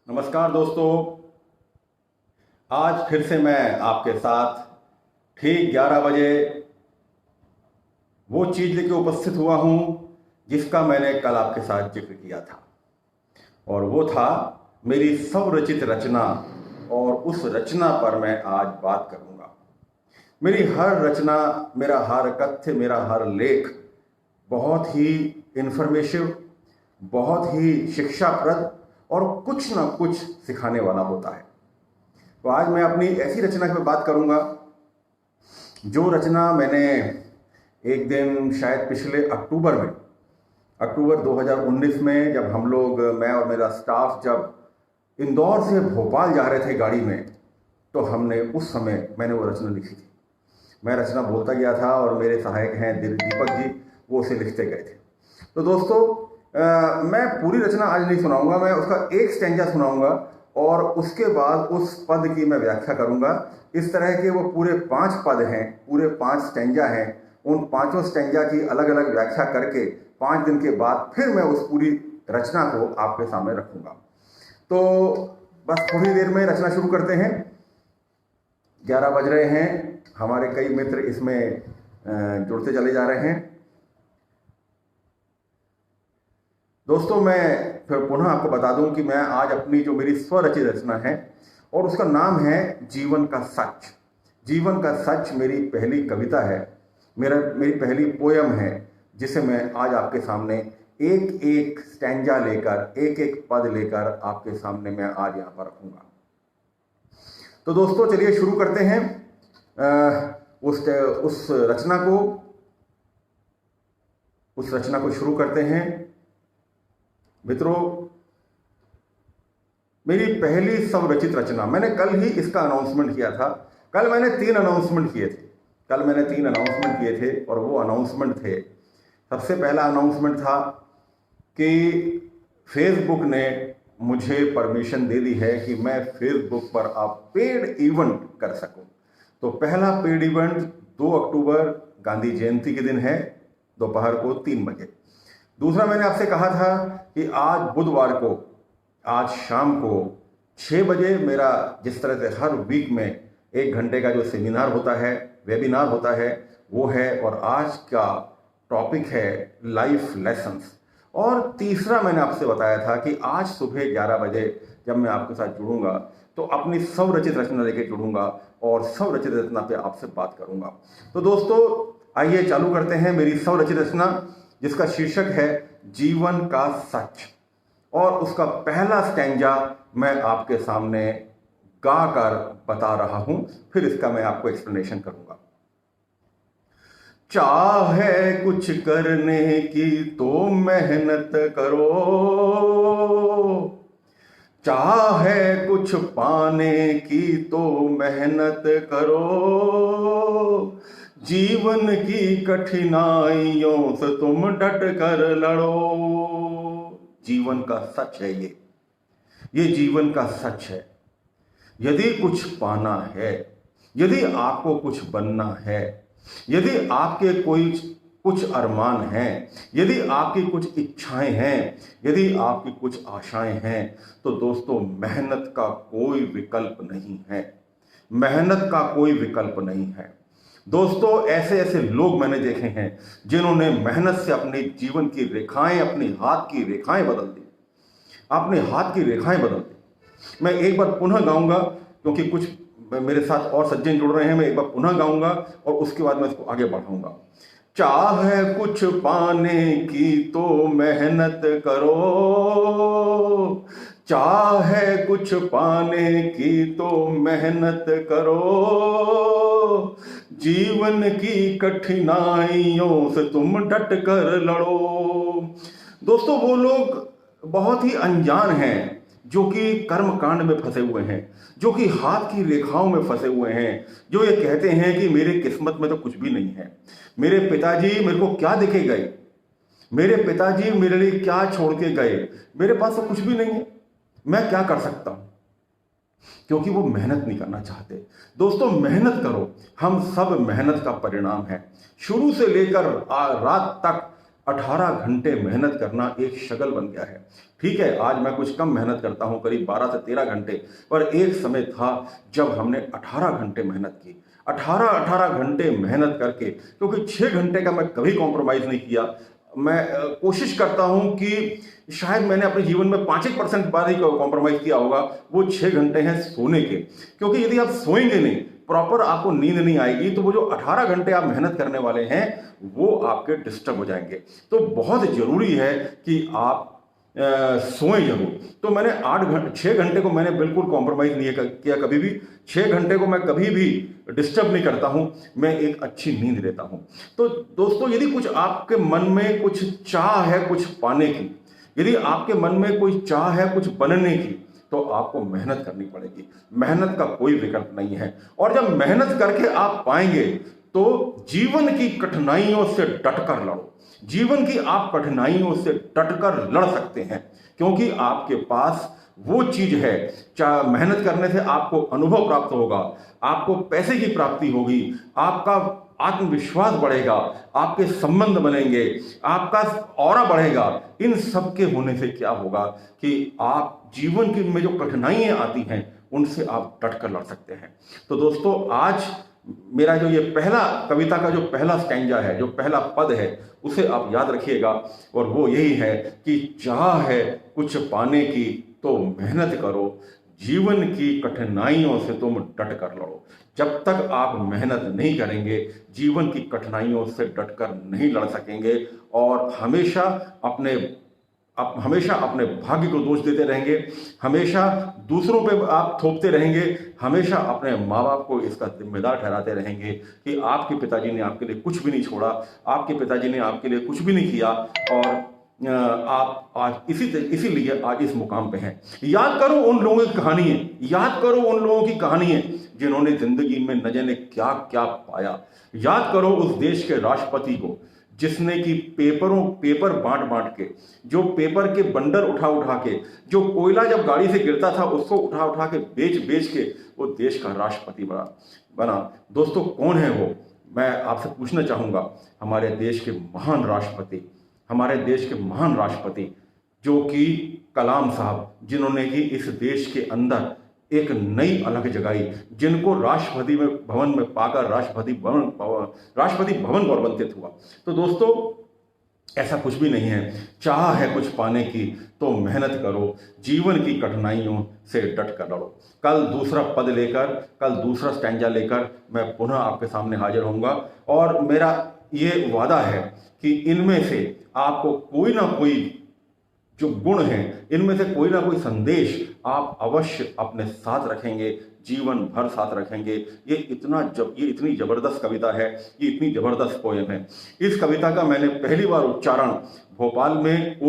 नमस्कार दोस्तों। आज फिर से मैं आपके साथ ठीक 11 बजे वो चीज़ लेके उपस्थित हुआ हूँ जिसका मैंने कल आपके साथ जिक्र किया था, और वो था मेरी स्वरचित रचना। और उस रचना पर मैं आज बात करूँगा। मेरी हर रचना, मेरा हर कथ्य, मेरा हर लेख बहुत ही इन्फॉर्मेटिव, बहुत ही शिक्षाप्रद और कुछ ना कुछ सिखाने वाला होता है। तो आज मैं अपनी ऐसी रचना की बात करूंगा जो रचना मैंने एक दिन शायद पिछले अक्टूबर 2019 में, जब हम लोग, मैं और मेरा स्टाफ, जब इंदौर से भोपाल जा रहे थे गाड़ी में, तो हमने उस समय मैंने वो रचना लिखी थी। मैं रचना बोलता गया था और मेरे सहायक हैं दीपक जी, वो उसे लिखते गए थे। तो दोस्तों, मैं पूरी रचना आज नहीं सुनाऊंगा, मैं उसका एक स्टैंजा सुनाऊंगा और उसके बाद उस पद की मैं व्याख्या करूंगा। इस तरह के वो पूरे 5 पद हैं, पूरे 5 स्टैंजा हैं। उन 5 स्टैंजा की अलग अलग व्याख्या करके 5 दिन के बाद फिर मैं उस पूरी रचना को आपके सामने रखूंगा। तो बस थोड़ी देर में रचना शुरू करते हैं। 11 बज रहे हैं, हमारे कई मित्र इसमें जुड़ते चले जा रहे हैं। दोस्तों, मैं फिर पुनः आपको बता दूं कि मैं आज अपनी जो मेरी स्वरचित रचना है, और उसका नाम है जीवन का सच। जीवन का सच मेरी पहली कविता है, मेरी पहली पोयम है, जिसे मैं आज आपके सामने एक एक स्टैंजा लेकर, एक एक पद लेकर आपके सामने मैं आज यहाँ पर रखूंगा। तो दोस्तों, चलिए शुरू करते हैं उस रचना को शुरू करते हैं। मित्रों, मेरी पहली स्वरचित रचना, मैंने कल ही इसका अनाउंसमेंट किया था। कल मैंने 3 अनाउंसमेंट किए थे और वो अनाउंसमेंट थे, सबसे पहला अनाउंसमेंट था कि फेसबुक ने मुझे परमिशन दे दी है कि मैं फेसबुक पर आप पेड इवेंट कर सकूं। तो पहला पेड इवेंट 2 अक्टूबर गांधी जयंती के दिन है, दोपहर को 3 बजे। दूसरा, मैंने आपसे कहा था कि आज बुधवार को, आज शाम को 6 बजे मेरा, जिस तरह से हर वीक में 1 घंटे का जो सेमिनार होता है, वेबिनार होता है, वो है। और आज का टॉपिक है लाइफ लेसन्स। और तीसरा, मैंने आपसे बताया था कि आज सुबह 11 बजे जब मैं आपके साथ जुड़ूंगा तो अपनी स्वरचित रचना लेके जुड़ूंगा और स्वरचित रचना पे आपसे बात करूंगा। तो दोस्तों, आइए चालू करते हैं मेरी स्वरचित रचना, जिसका शीर्षक है जीवन का सच। और उसका पहला स्टैंजा मैं आपके सामने गाकर बता रहा हूं, फिर इसका मैं आपको एक्सप्लेनेशन करूंगा। चाहे कुछ करने की तो मेहनत करो, चाहे कुछ पाने की तो मेहनत करो, जीवन की कठिनाइयों से तुम डट कर लड़ो। जीवन का सच है ये जीवन का सच है। यदि कुछ पाना है, यदि आपको कुछ बनना है, यदि आपके कुछ अरमान हैं, यदि आपकी कुछ इच्छाएं हैं, यदि आपकी कुछ आशाएं हैं, तो दोस्तों, मेहनत का कोई विकल्प नहीं है। मेहनत का कोई विकल्प नहीं है। दोस्तों, ऐसे ऐसे लोग मैंने देखे हैं जिन्होंने मेहनत से अपने जीवन की रेखाएं, अपने हाथ की रेखाएं बदल दी, अपने हाथ की रेखाएं बदल दी। मैं एक बार पुनः गाऊंगा, क्योंकि कुछ मेरे साथ और सज्जन जुड़ रहे हैं। मैं एक बार पुनः गाऊंगा और उसके बाद मैं इसको आगे बढ़ाऊंगा। चाहे कुछ पाने की तो मेहनत करो, चाहे कुछ पाने की तो मेहनत करो, जीवन की कठिनाइयों से तुम डट कर लड़ो। दोस्तों, वो लोग बहुत ही अनजान हैं जो कि कर्म कांड में फंसे हुए हैं, जो कि हाथ की रेखाओं में फंसे हुए हैं, जो ये कहते हैं कि मेरे किस्मत में तो कुछ भी नहीं है। मेरे पिताजी मेरे को क्या देके गए, मेरे पिताजी मेरे लिए क्या छोड़ के गए, मेरे पास तो कुछ भी नहीं है, मैं क्या कर सकता हूं? क्योंकि वो मेहनत नहीं करना चाहते। दोस्तों, मेहनत करो, हम सब मेहनत का परिणाम है। शुरू से लेकर रात तक 18 घंटे मेहनत करना एक शगल बन गया है। ठीक है, आज मैं कुछ कम मेहनत करता हूं, करीब 12 से 13 घंटे, पर एक समय था जब हमने 18 घंटे मेहनत की। 18 घंटे मेहनत करके, क्योंकि 6 घंटे का मैं कभी कॉम्प्रोमाइज नहीं किया। मैं कोशिश करता हूं कि शायद मैंने अपने जीवन में 5% बार ही कॉम्प्रोमाइज किया होगा, वो 6 घंटे हैं सोने के। क्योंकि यदि आप सोएंगे नहीं, प्रॉपर आपको नींद नहीं आएगी, तो वो जो 18 घंटे आप मेहनत करने वाले हैं वो आपके डिस्टर्ब हो जाएंगे। तो बहुत जरूरी है कि आप सोएं जरूर। तो मैंने 6 घंटे को मैंने बिल्कुल कॉम्प्रोमाइज नहीं किया कभी भी। 6 घंटे को मैं कभी भी डिस्टर्ब नहीं करता हूं, मैं एक अच्छी नींद लेता हूं। तो दोस्तों, यदि कुछ आपके मन में कुछ चाह है कुछ पाने की, यदि आपके मन में कोई चाह है कुछ बनने की, तो आपको मेहनत करनी पड़ेगी। मेहनत का कोई विकल्प नहीं है। और जब मेहनत करके आप पाएंगे, तो जीवन की कठिनाइयों से डटकर लड़ो। जीवन की आप कठिनाइयों से डटकर लड़ सकते हैं, क्योंकि आपके पास वो चीज है। मेहनत करने से आपको अनुभव प्राप्त होगा, आपको पैसे की प्राप्ति होगी, आपका आत्मविश्वास बढ़ेगा, आपके संबंध बनेंगे, आपका ऑरा बढ़ेगा। इन सब के होने से क्या होगा कि आप जीवन की में जो कठिनाइयां आती हैं उनसे आप डटकर लड़ सकते हैं। तो दोस्तों, आज मेरा जो ये पहला कविता का जो पहला स्टैंजा है, जो पहला पद है, उसे आप याद रखिएगा। और वो यही है कि चाह है कुछ पाने की तो मेहनत करो, जीवन की कठिनाइयों से तुम डट कर लड़ो। जब तक आप मेहनत नहीं करेंगे, जीवन की कठिनाइयों से डटकर नहीं लड़ सकेंगे, और हमेशा अपने भाग्य को दोष देते रहेंगे, हमेशा दूसरों पे आप थोपते रहेंगे, हमेशा अपने माँ बाप को इसका जिम्मेदार ठहराते रहेंगे कि आपके पिताजी ने आपके लिए कुछ भी नहीं छोड़ा, आपके पिताजी ने आपके लिए कुछ भी नहीं किया, और आप आज इसीलिए आज इस मुकाम पे हैं। याद करो उन लोगों की कहानियां, याद करो उन लोगों की कहानियां जिन्होंने जिंदगी में न जाने क्या क्या पाया। याद करो उस देश के राष्ट्रपति को जिसने कि पेपर बांट बांट के, जो पेपर के बंडल उठा उठा के, जो कोयला जब गाड़ी से गिरता था उसको उठा उठा के बेच बेच के वो देश का राष्ट्रपति बना। दोस्तों, कौन है वो? मैं आपसे पूछना चाहूंगा, हमारे देश के महान राष्ट्रपति, हमारे देश के महान राष्ट्रपति जो कि कलाम साहब, जिन्होंने कि इस देश के अंदर एक नई अलग जगाई, जिनको राष्ट्रपति भवन में पाकर राष्ट्रपति भवन गौरवान्वित हुआ। तो दोस्तों, ऐसा कुछ भी नहीं है। चाह है कुछ पाने की तो मेहनत करो, जीवन की कठिनाइयों से डट कर लड़ो। कल दूसरा पद लेकर, कल दूसरा स्टैंजा लेकर मैं पुनः आपके सामने हाजिर होऊंगा, और मेरा ये वादा है कि इनमें से आपको कोई ना कोई जो गुण हैं, इनमें से कोई ना कोई संदेश आप अवश्य अपने साथ रखेंगे, जीवन भर साथ रखेंगे। ये इतनी जबरदस्त कविता है, ये इतनी जबरदस्त पोएम है। इस कविता का मैंने पहली बार उच्चारण भोपाल में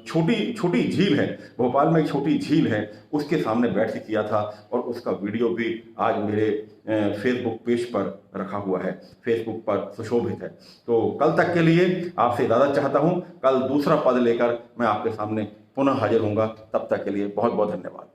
छोटी झील है, भोपाल में एक छोटी झील है, उसके सामने बैठ के किया था, और उसका वीडियो भी आज मेरे फेसबुक पेज पर रखा हुआ है, फेसबुक पर सुशोभित है। तो कल तक के लिए आपसे इजाजत चाहता हूं। कल दूसरा पद लेकर मैं आपके सामने पुनः हाजिर होऊंगा। तब तक के लिए बहुत बहुत धन्यवाद।